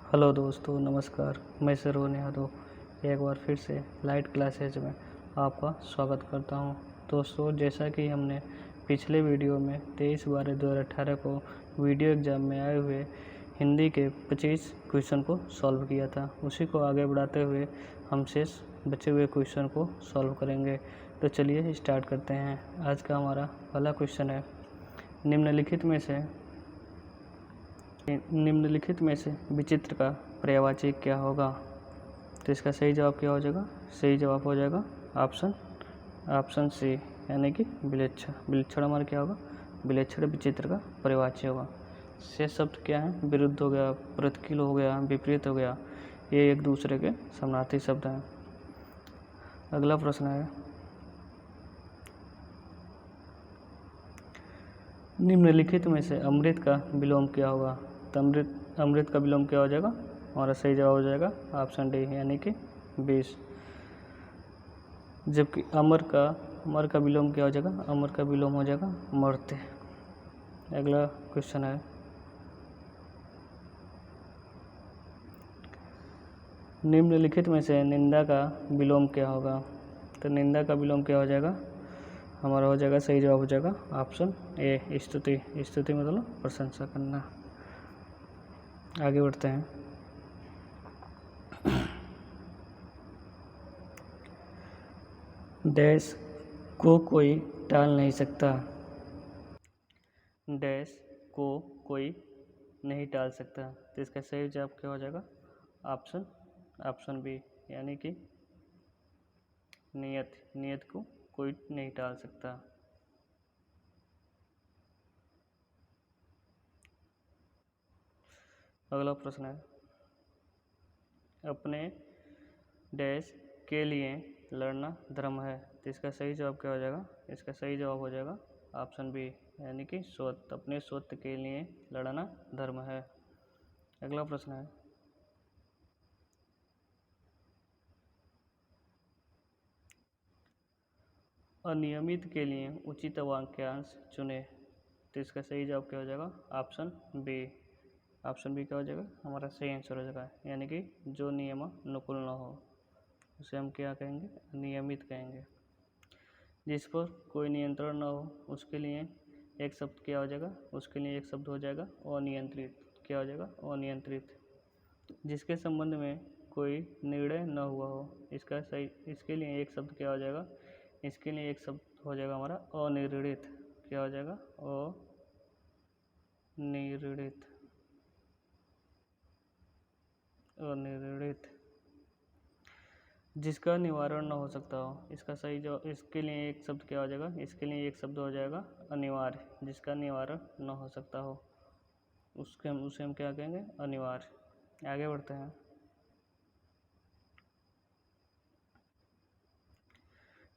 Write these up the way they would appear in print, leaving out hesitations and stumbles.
Hello दोस्तों, नमस्कार। मैं सरवण यादव एक बार फिर से लाइट क्लासेज में आपका स्वागत करता हूं। दोस्तों, जैसा कि हमने पिछले वीडियो में 23/12/2018 को वीडियो एग्ज़ाम में आए हुए हिंदी के 25 क्वेश्चन को सॉल्व किया था, उसी को आगे बढ़ाते हुए हम शेष बचे हुए क्वेश्चन को सॉल्व करेंगे। तो चलिए स्टार्ट करते हैं। आज का हमारा पहला क्वेश्चन है, निम्नलिखित में से विचित्र का पर्यायवाची क्या होगा? तो इसका सही जवाब क्या हो जाएगा? सही जवाब हो जाएगा ऑप्शन सी, यानी कि विलक्षण। विलक्षण हमारा क्या होगा? विलक्षण विचित्र का पर्यायवाची होगा। शेष शब्द क्या है? विरुद्ध हो गया, प्रतिकूल हो गया, विपरीत हो गया, ये एक दूसरे के समानार्थी शब्द हैं। अगला प्रश्न है, निम्नलिखित में से अमृत का विलोम क्या होगा? तो अमृत का विलोम क्या हो जाएगा? हमारा सही जवाब हो जाएगा ऑप्शन डी, यानी कि 20। जबकि अमर का विलोम क्या हो जाएगा? अमर का विलोम हो जाएगा मर्त्य। अगला क्वेश्चन है, निम्नलिखित में से निंदा का विलोम क्या होगा? तो निंदा का विलोम क्या हो जाएगा? हमारा हो जाएगा, सही जवाब हो जाएगा ऑप्शन ए, स्तुति। स्तुति मतलब प्रशंसा करना। आगे बढ़ते हैं। डैश को कोई टाल नहीं सकता। डैश को कोई नहीं टाल सकता। तो इसका सही जवाब क्या हो जाएगा? ऑप्शन बी, यानी कि नियत को कोई नहीं टाल सकता। अगला प्रश्न है, अपने डैश के लिए लड़ना धर्म है। तो इसका सही जवाब क्या हो जाएगा? इसका सही जवाब हो जाएगा ऑप्शन बी, यानी कि स्वत। अपने स्वत के लिए लड़ना धर्म है। अगला प्रश्न है, अनियमित के लिए उचित वाक्यांश चुने। तो इसका सही जवाब क्या हो जाएगा? Option B. ऑप्शन बी क्या हो जाएगा? हमारा सही आंसर हो जाएगा, यानी कि जो नियमानुकूल न हो उसे हम क्या कहेंगे? अनियमित कहेंगे। जिस पर कोई नियंत्रण न हो उसके लिए एक शब्द क्या हो जाएगा? उसके लिए एक शब्द हो जाएगा अनियंत्रित। क्या हो जाएगा? अनियंत्रित। जिसके संबंध में कोई निर्णय न हुआ हो, इसके लिए एक शब्द क्या हो जाएगा? इसके लिए एक शब्द हो जाएगा हमारा अनिर्णित। क्या हो जाएगा? अनिर्णित। जिसका निवारण न हो सकता हो, इसके लिए एक शब्द क्या हो जाएगा? इसके लिए एक शब्द हो जाएगा अनिवार्य। जिसका निवारण न हो सकता हो उसे हम क्या कहेंगे? अनिवार्य। आगे बढ़ते हैं।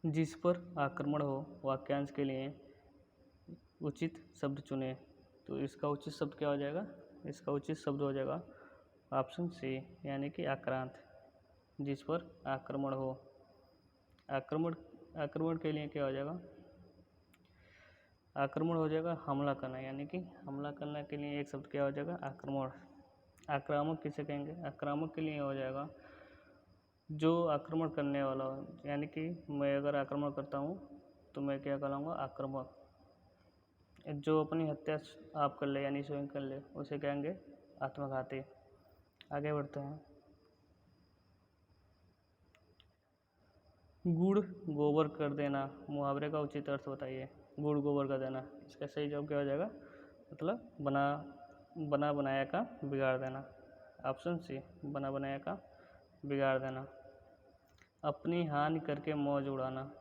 जिस पर आक्रमण हो वाक्यांश के लिए उचित शब्द चुने। तो इसका उचित शब्द क्या हो जाएगा? इसका उचित शब्द हो जाएगा ऑप्शन सी, यानी कि आक्रांत। जिस पर आक्रमण हो, आक्रमण के लिए क्या हो जाएगा? आक्रमण हो जाएगा हमला करना, यानी कि हमला करने के लिए एक शब्द क्या हो जाएगा? आक्रमण। आक्रामक किसे कहेंगे? आक्रामक के लिए हो जाएगा जो आक्रमण करने वाला हो, यानी कि मैं अगर आक्रमण करता हूँ तो मैं क्या कहलाऊँगा? आक्रामक। जो अपनी हत्या आप कर ले, यानी स्वयं कर ले, उसे कहेंगे आत्मघाती। आगे बढ़ते हैं। गुड़ गोबर कर देना, मुहावरे का उचित अर्थ बताइए। गुड़ गोबर कर देना, इसका सही जवाब क्या हो जाएगा? मतलब बना बनाया का बिगाड़ देना। ऑप्शन सी, बना बनाया का बिगाड़ देना। अपनी हानि करके मौज उड़ाना,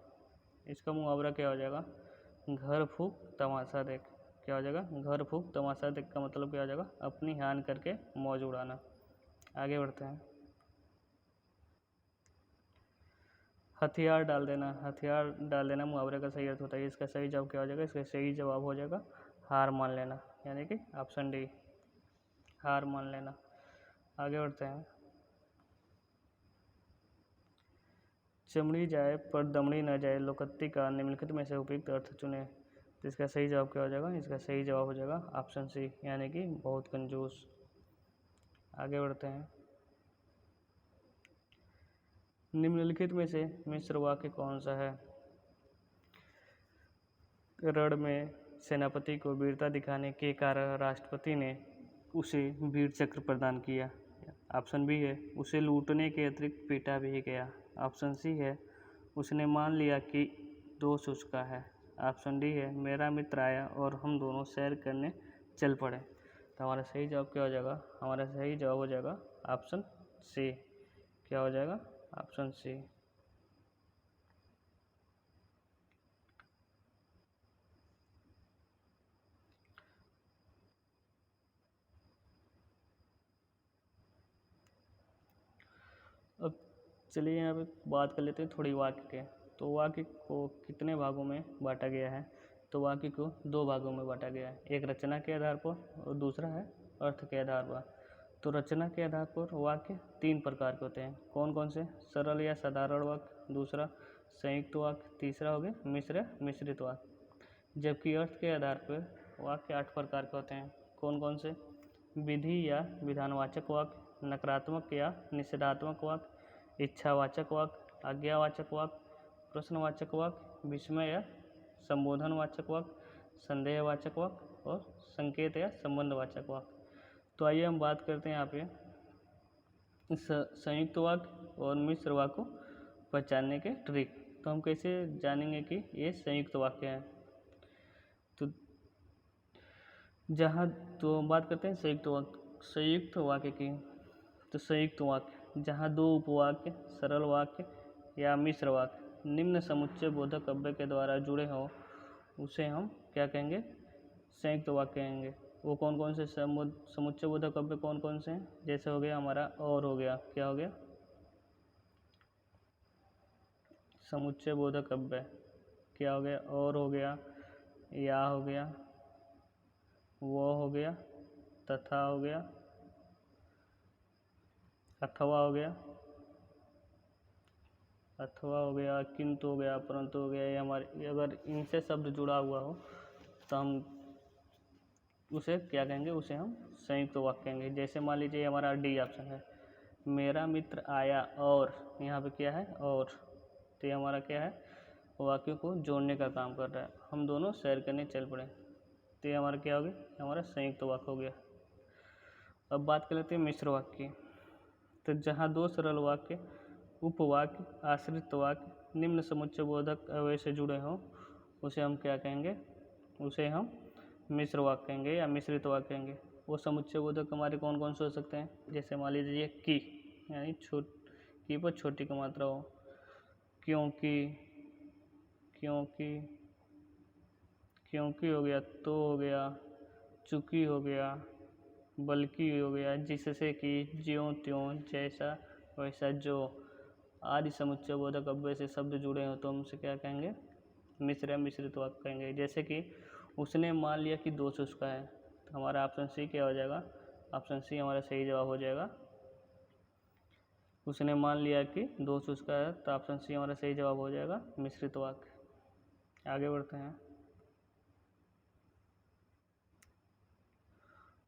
इसका मुहावरा क्या हो जाएगा? घर फूक तमाशा देख। क्या हो जाएगा? घर फूक तमाशा देख का मतलब क्या हो जाएगा? अपनी हानि करके मौज उड़ाना। आगे बढ़ते हैं। हथियार डाल देना मुहावरे का सही अर्थ बताइए। इसका सही जवाब क्या हो जाएगा? इसका सही जवाब हो जाएगा हार मान लेना, यानी कि ऑप्शन डी, हार मान लेना। आगे बढ़ते हैं। चमड़ी जाए पर दमड़ी न जाए, लोकोक्ति का निम्नलिखित में से उपयुक्त अर्थ चुने। तो इसका सही जवाब क्या हो जाएगा? इसका सही जवाब हो जाएगा ऑप्शन सी, यानी कि बहुत कंजूस। आगे बढ़ते हैं। निम्नलिखित में से मिश्र वाक्य कौन सा है? रण में सेनापति को वीरता दिखाने के कारण राष्ट्रपति ने उसे वीर चक्र प्रदान किया। ऑप्शन बी है उसे लूटने के अतिरिक्त पीटा भी गया। ऑप्शन सी है उसने मान लिया कि दोष उसका है। ऑप्शन डी है मेरा मित्र आया और हम दोनों सैर करने चल पड़े। तो हमारा सही जवाब क्या हो जाएगा? हमारा सही जवाब हो जाएगा ऑप्शन सी। क्या हो जाएगा? Option C. अब चलिए यहाँ पे बात कर लेते हैं थोड़ी वाक्य के। तो वाक्य को कितने भागों में बांटा गया है? तो वाक्य को दो भागों में बांटा गया है, एक रचना के आधार पर और दूसरा है अर्थ के आधार पर। तो रचना के आधार पर वाक्य तीन प्रकार के होते हैं। कौन कौन से? सरल या साधारण वाक्य, दूसरा संयुक्त वाक्य, तीसरा हो गया मिश्रित वाक्य। जबकि अर्थ के आधार पर वाक्य 8 प्रकार के होते हैं। कौन कौन से? विधि या विधानवाचक वाक्य, नकारात्मक या निषेधात्मक वाक्य, इच्छावाचक वाक्य, आज्ञावाचक वाक्य, प्रश्नवाचक वाक्य, विस्मय या संबोधनवाचक वाक्य, संदेहवाचक वाक्य और संकेत या संबंधवाचक वाक्य। तो आइए हम बात करते हैं यहाँ पे संयुक्त वाक्य और मिश्र वाक्य को पहचानने के ट्रिक। तो हम कैसे जानेंगे कि ये संयुक्त वाक्य है? तो तो हम बात करते हैं संयुक्त वाक्य की। तो संयुक्त वाक्य जहाँ दो उपवाक्य, सरल वाक्य या मिश्र वाक्य निम्न समुच्चय बोधक अव्यय के द्वारा जुड़े हों, उसे हम क्या कहेंगे? संयुक्त वाक्य कहेंगे। वो कौन कौन से समुच्चय बोधक अव्यय कौन कौन से हैं? जैसे हो गया हमारा और हो गया, क्या हो गया? समुच्चय बोधक अव्यय क्या हो गया? और हो गया, या हो गया, वो हो गया, तथा हो गया, अथवा हो गया, किंतु हो गया, परंतु हो गया। ये हमारे अगर इनसे शब्द जुड़ा हुआ हो तो हम उसे क्या कहेंगे? उसे हम संयुक्त वाक्य कहेंगे। जैसे मान लीजिए हमारा डी ऑप्शन है, मेरा मित्र आया और, यहाँ पे क्या है? और। तो ये हमारा क्या है? वाक्यों को जोड़ने का काम कर रहा है। हम दोनों सैर करने चल पड़े। तो ये हमारा क्या हो गया? हमारा संयुक्त वाक्य हो गया। अब बात कर लेते हैं मिश्र वाक्य की। तो जहाँ दो सरल वाक्य, उपवाक्य, आश्रित वाक्य निम्न समुच्चय बोधक अव्यय से जुड़े हों, उसे हम क्या कहेंगे? उसे हम मिश्र वाक्य कहेंगे या मिश्रित वाक्य कहेंगे। वो समुच्चय बोधक हमारे कौन कौन से हो सकते हैं? जैसे मान लीजिए की, यानी की पर छोटी की मात्रा हो, क्योंकि हो गया, तो हो गया, चूंकि हो गया, बल्कि हो गया, जिससे कि, ज्यों त्यों, जैसा वैसा जो आदि समुच्चय बोधक अव्यय से शब्द जुड़े हो तो हम उसे क्या कहेंगे? मिश्र या मिश्रित वाक्य कहेंगे। जैसे कि उसने मान लिया कि दोष उसका है, तो हमारा ऑप्शन सी क्या हो जाएगा? ऑप्शन सी हमारा सही जवाब हो जाएगा। उसने मान लिया कि दोष उसका है, तो ऑप्शन सी हमारा सही जवाब हो जाएगा मिश्रित वाक्य। आगे बढ़ते हैं।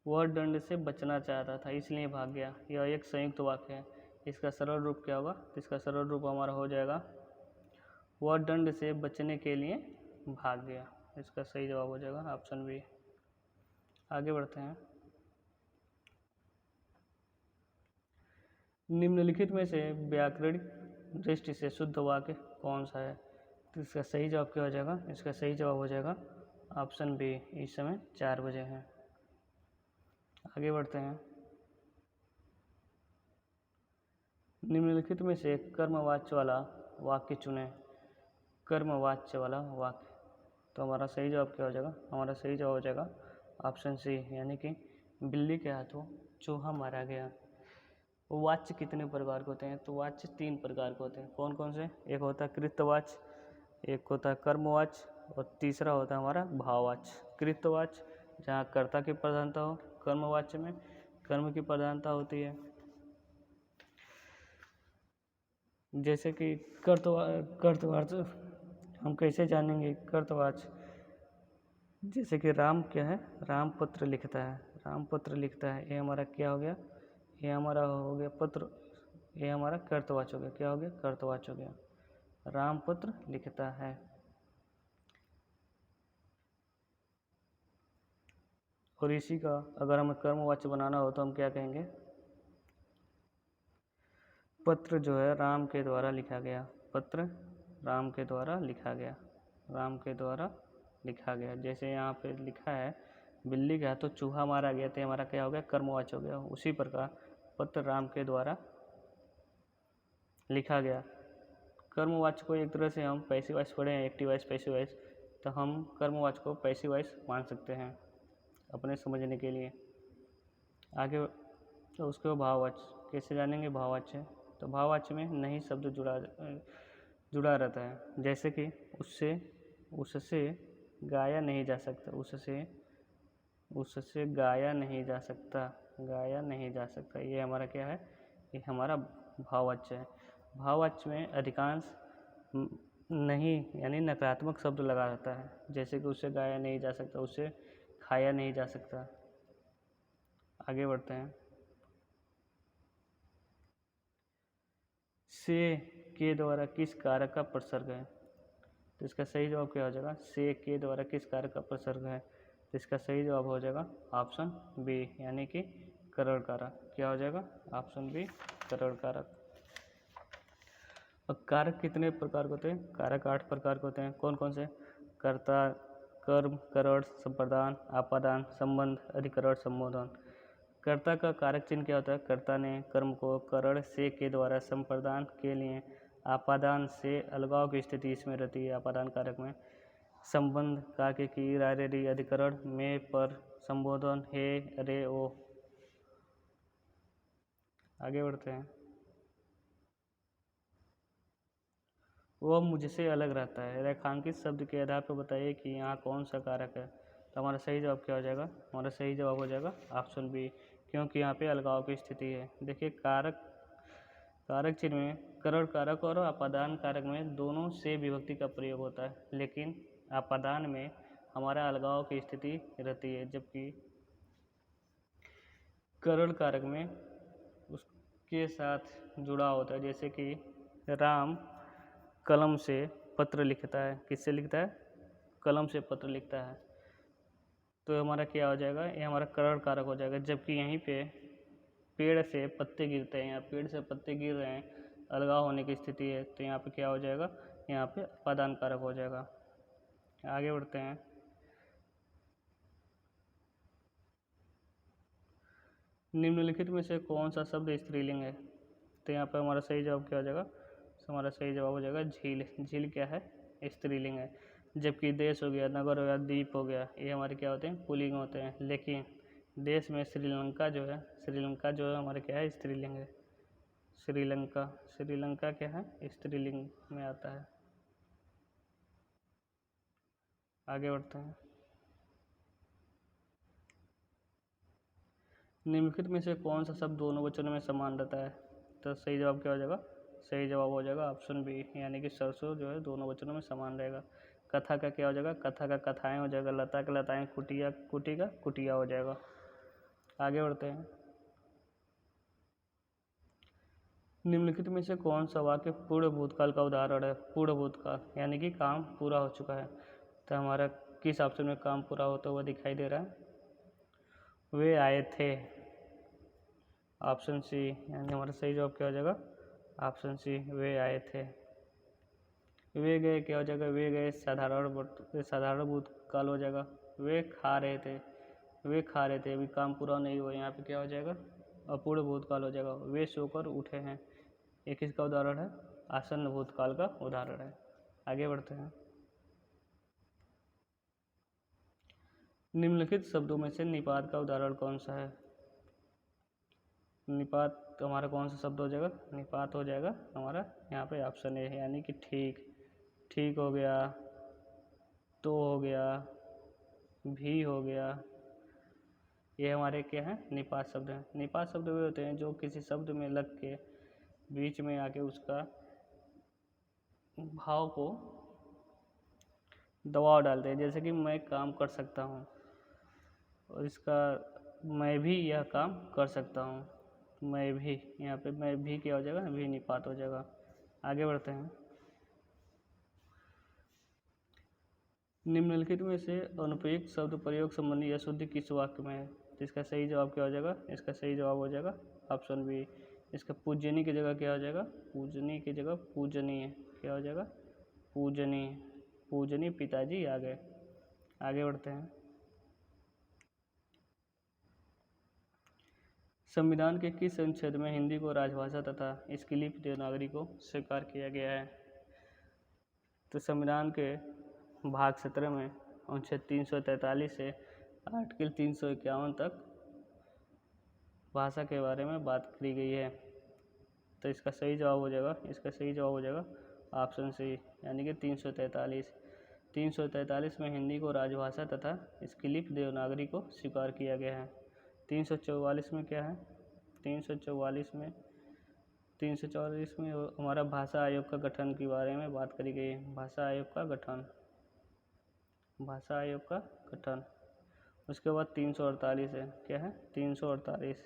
वह दंड से बचना चाहता था इसलिए भाग गया। यह एक संयुक्त वाक्य है। इसका सरल रूप क्या होगा? इसका सरल रूप हमारा हो जाएगा वह दंड से बचने के लिए भाग गया। इसका सही जवाब हो जाएगा ऑप्शन बी। आगे बढ़ते हैं। निम्नलिखित में से व्याकरणिक दृष्टि से शुद्ध वाक्य कौन सा है? तो इसका सही जवाब क्या हो जाएगा? इसका सही जवाब हो जाएगा ऑप्शन बी। इस समय 4 बजे हैं। आगे बढ़ते हैं। निम्नलिखित में से कर्मवाच्य वाला वाक्य चुनें। कर्मवाच्य वाला वाक्य, तो हमारा सही जवाब क्या हो जाएगा? हमारा सही जवाब हो जाएगा ऑप्शन सी, यानी कि बिल्ली के हाथों चूहा मारा गया। वाच्य कितने प्रकार के होते हैं? तो वाच्य 3 प्रकार के होते हैं। कौन कौन से? एक होता है कृतवाच्य, एक होता है कर्मवाच्य और तीसरा होता है हमारा भाववाच्य। कृतवाच्य जहाँ कर्ता की प्रधानता हो, कर्मवाच्य में कर्म की प्रधानता होती है। जैसे कि कर्तवाच्य हम कैसे जानेंगे? कर्तवाच्य जैसे कि राम क्या है? राम पत्र लिखता है। राम पत्र लिखता है, ये हमारा क्या हो गया? ये हमारा हो गया पत्र, ये हमारा कर्तवाचक हो गया। क्या हो गया? कर्तवाचक हो गया। राम पत्र लिखता है। और इसी का अगर हमें कर्मवाच्य बनाना हो तो हम क्या कहेंगे? पत्र जो है राम के द्वारा लिखा गया। पत्र राम के द्वारा लिखा गया। राम के द्वारा लिखा गया। जैसे यहाँ पे लिखा है बिल्ली के हाथों चूहा मारा गया, तो हमारा क्या हो गया? कर्मवाच्य हो गया। उसी प्रकार पत्र राम के द्वारा लिखा गया। कर्मवाच्य को एक तरह से हम पैसिव वॉइस पढ़े हैं, एक्टिव वॉइस, पैसिव वॉइस, तो हम कर्मवाच्य को पैसिव वॉइस मान सकते हैं अपने समझने के लिए। आगे तो उसके भाववाच्य कैसे जानेंगे? भाववाच्य तो भाववाच्य में नहीं शब्द जुड़ा रहता है। जैसे कि उससे गाया नहीं जा सकता। उससे गाया नहीं जा सकता। गाया नहीं जा सकता, ये हमारा क्या है? ये हमारा भाववाच्य है। भाववाच्य में अधिकांश नहीं यानी नकारात्मक शब्द लगा रहता है। जैसे कि उससे गाया नहीं जा सकता, उससे खाया नहीं जा सकता। आगे बढ़ते हैं। से के द्वारा किस कारक का प्रसर्ग है? तो इसका सही जवाब क्या हो जाएगा? से के द्वारा किस कारक का प्रसर्ग है? तो इसका सही जवाब हो जाएगा ऑप्शन बी, यानी कि करण कारक। क्या हो जाएगा? ऑप्शन बी, करण कारक। अब कारक कितने प्रकार के होते हैं? कारक 8 प्रकार के होते हैं। कौन कौन से? कर्ता, कर्म, करण, संप्रदान, आपादान, संबंध, अधिकरण, संबोधन। कर्ता का कारक चिन्ह क्या होता है? कर्ता ने कर्म को करण से के द्वारा संप्रदान के लिए आपादान से अलगाव की स्थिति इसमें रहती है आपादान कारक में। संबंध का के की राय री, अधिकरण में पर, संबोधन हे अरे ओ। आगे बढ़ते हैं। वह मुझसे अलग रहता है। रेखांकित शब्द के आधार पर बताइए कि यहाँ कौन सा कारक है। तो हमारा सही जवाब क्या हो जाएगा? हमारा सही जवाब हो जाएगा ऑप्शन बी, क्योंकि यहाँ पे अलगाव की स्थिति है। देखिए कारक चिन्ह में करण कारक और आपादान कारक में दोनों से विभक्ति का प्रयोग होता है, लेकिन आपादान में हमारा अलगाव की स्थिति रहती है, जबकि करण कारक में उसके साथ जुड़ा होता है। जैसे कि राम कलम से पत्र लिखता है। किससे लिखता है? कलम से पत्र लिखता है। तो हमारा क्या हो जाएगा? ये हमारा करण कारक हो जाएगा। जबकि यहीं पे पेड़ से पत्ते गिरते हैं, यहाँ पेड़ से पत्ते गिर रहे हैं, अलगाव होने की स्थिति है, तो यहाँ पे क्या हो जाएगा? यहाँ पे आपादान कारक हो जाएगा। आगे बढ़ते हैं। निम्नलिखित में से कौन सा शब्द स्त्रीलिंग है? तो यहाँ पे हमारा सही जवाब क्या हो जाएगा? हमारा सही जवाब हो जाएगा झील। झील क्या है? स्त्रीलिंग है। जबकि देश हो गया, नगर हो गया, द्वीप हो गया, ये हमारे क्या होते हैं? पुल्लिंग होते हैं। लेकिन देश में श्रीलंका जो है हमारे क्या है? स्त्रीलिंग है। श्रीलंका क्या है? स्त्रीलिंग में आता है। आगे बढ़ते हैं। निम्नलिखित में से कौन सा शब्द दोनों वचनों में समान रहता है? तो सही जवाब क्या हो जाएगा? सही जवाब हो जाएगा ऑप्शन बी, यानी कि सरसों जो है दोनों वचनों में समान रहेगा। कथा का क्या हो जाएगा? कथा का कथाएं हो जाएगा। लता का लताएं, कुटिया का कुटिया हो जाएगा। आगे बढ़ते हैं। निम्नलिखित में से कौन सा वाक्य पूर्ण भूतकाल का उदाहरण है? पूर्ण भूतकाल यानी कि काम पूरा हो चुका है। तो हमारा किस ऑप्शन में काम पूरा होता हुआ दिखाई दे रहा है? वे आए थे, ऑप्शन सी, यानी हमारा सही जवाब क्या हो जाएगा? ऑप्शन सी, वे आए थे। वे गए क्या हो जाएगा? वे गए साधारण भूतकाल हो जाएगा। वे खा रहे थे, अभी काम पूरा नहीं हुआ, यहाँ पे क्या हो जाएगा? अपूर्ण भूतकाल हो जाएगा। वे सोकर उठे हैं, ये किसका उदाहरण है? आसन्न भूतकाल का उदाहरण है। आगे बढ़ते हैं। निम्नलिखित शब्दों में से निपात का उदाहरण कौन सा है? निपात हमारा कौन सा शब्द हो जाएगा? निपात हो जाएगा हमारा यहाँ पे ऑप्शन ए है, यानी कि ठीक हो गया, तो हो गया, भी हो गया, ये हमारे क्या हैं? निपात शब्द हैं। निपात शब्द वे होते हैं जो किसी शब्द में लग के बीच में आके उसका भाव को दबाव डालते हैं। जैसे कि मैं काम कर सकता हूँ, और इसका मैं भी यह काम कर सकता हूँ, मैं भी, यहाँ पे मैं भी क्या हो जाएगा, भी निपात हो जाएगा। आगे बढ़ते हैं। निम्नलिखित में से अनुपयुक्त शब्द प्रयोग संबंधी अशुद्धि किस वाक्य में है? तो इसका सही जवाब क्या हो जाएगा, इसका सही जवाब हो जाएगा ऑप्शन बी। इसका पूजनीय की जगह क्या हो जाएगा, पूजनीय की जगह पूजनीय, क्या हो जाएगा, पूजनीय, पूजनीय पिताजी आ गए। आगे बढ़ते हैं। संविधान के किस अनुच्छेद में हिंदी को राजभाषा तथा इसकी लिपि देवनागरी को स्वीकार किया गया है? तो संविधान के भाग 17 में अनुच्छेद 343 से आर्टिकल 351 तक भाषा के बारे में बात करी गई है। तो इसका सही जवाब हो जाएगा, इसका सही जवाब हो जाएगा ऑप्शन सी, यानी कि 343 में हिंदी को राजभाषा तथा इसकी लिपि देवनागरी को स्वीकार किया गया है। 344 में क्या है, 344 में हमारा भाषा आयोग का गठन के बारे में बात करी गई है। भाषा आयोग का गठन, भाषा आयोग का गठन। उसके बाद 348 है, क्या है, 348,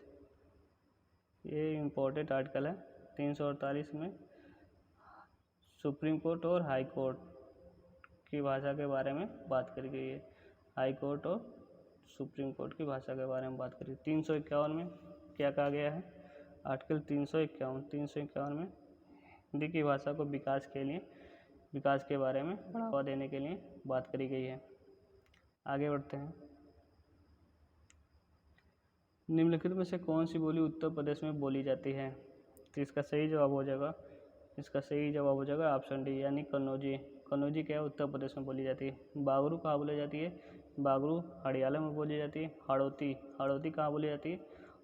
ये इम्पोर्टेंट आर्टिकल है। 348 में सुप्रीम कोर्ट और हाई कोर्ट की भाषा के बारे में बात करी गई है। हाई कोर्ट और सुप्रीम कोर्ट की भाषा के बारे में बात करी। 351 में क्या कहा गया है, आर्टिकल 351 में हिंदी की भाषा को विकास के बारे में बढ़ावा देने के लिए बात करी गई है। आगे बढ़ते हैं। निम्नलिखित में से कौन सी बोली उत्तर प्रदेश में बोली जाती है? तो इसका सही जवाब हो जाएगा, इसका सही जवाब हो जाएगा ऑप्शन डी, यानी कन्नौजी। कन्नौजी क्या है, उत्तर प्रदेश में बोली जाती है। बागरू कहाँ बोली जाती है, बागरू हरियाणा में बोली जाती है। हाड़ौती कहाँ बोली जाती है,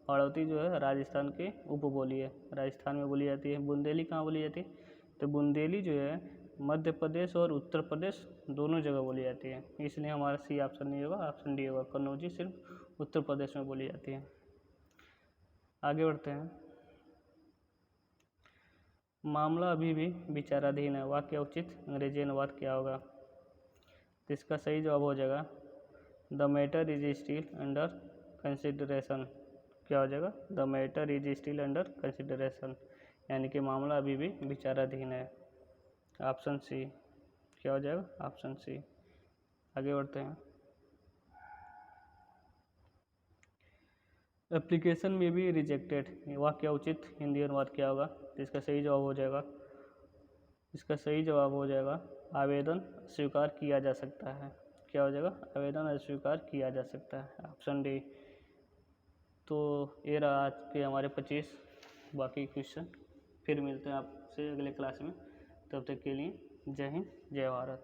हाड़ौती जो है राजस्थान की उपबोली है, राजस्थान में बोली जाती है। बुंदेली कहाँ बोली जाती है, तो बुंदेली जो है मध्य प्रदेश और उत्तर प्रदेश दोनों जगह बोली जाती है, इसलिए हमारा सी ऑप्शन नहीं होगा, ऑप्शन डी होगा। कन्नौजी सिर्फ उत्तर प्रदेश में बोली जाती है। आगे बढ़ते हैं। मामला अभी भी विचाराधीन है, वाक्य उचित अंग्रेजी अनुवाद क्या होगा? तो इसका सही जवाब हो जाएगा the matter is still under consideration, क्या हो जाएगा, the matter is still under consideration, यानी कि मामला अभी भी विचाराधीन है। ऑप्शन सी, क्या हो जाएगा, ऑप्शन सी। आगे बढ़ते हैं। एप्लीकेशन में भी रिजेक्टेड, वाक्य उचित हिंदी अनुवाद क्या होगा? तो इसका सही जवाब हो जाएगा, इसका सही जवाब हो जाएगा आवेदन स्वीकार किया जा सकता है, क्या हो जाएगा, आवेदन अस्वीकार किया जा सकता है, ऑप्शन डी। तो ये रहा आज के हमारे 25 बाकी क्वेश्चन। फिर मिलते हैं आपसे अगले क्लास में, तब तक के लिए जय हिंद जय भारत।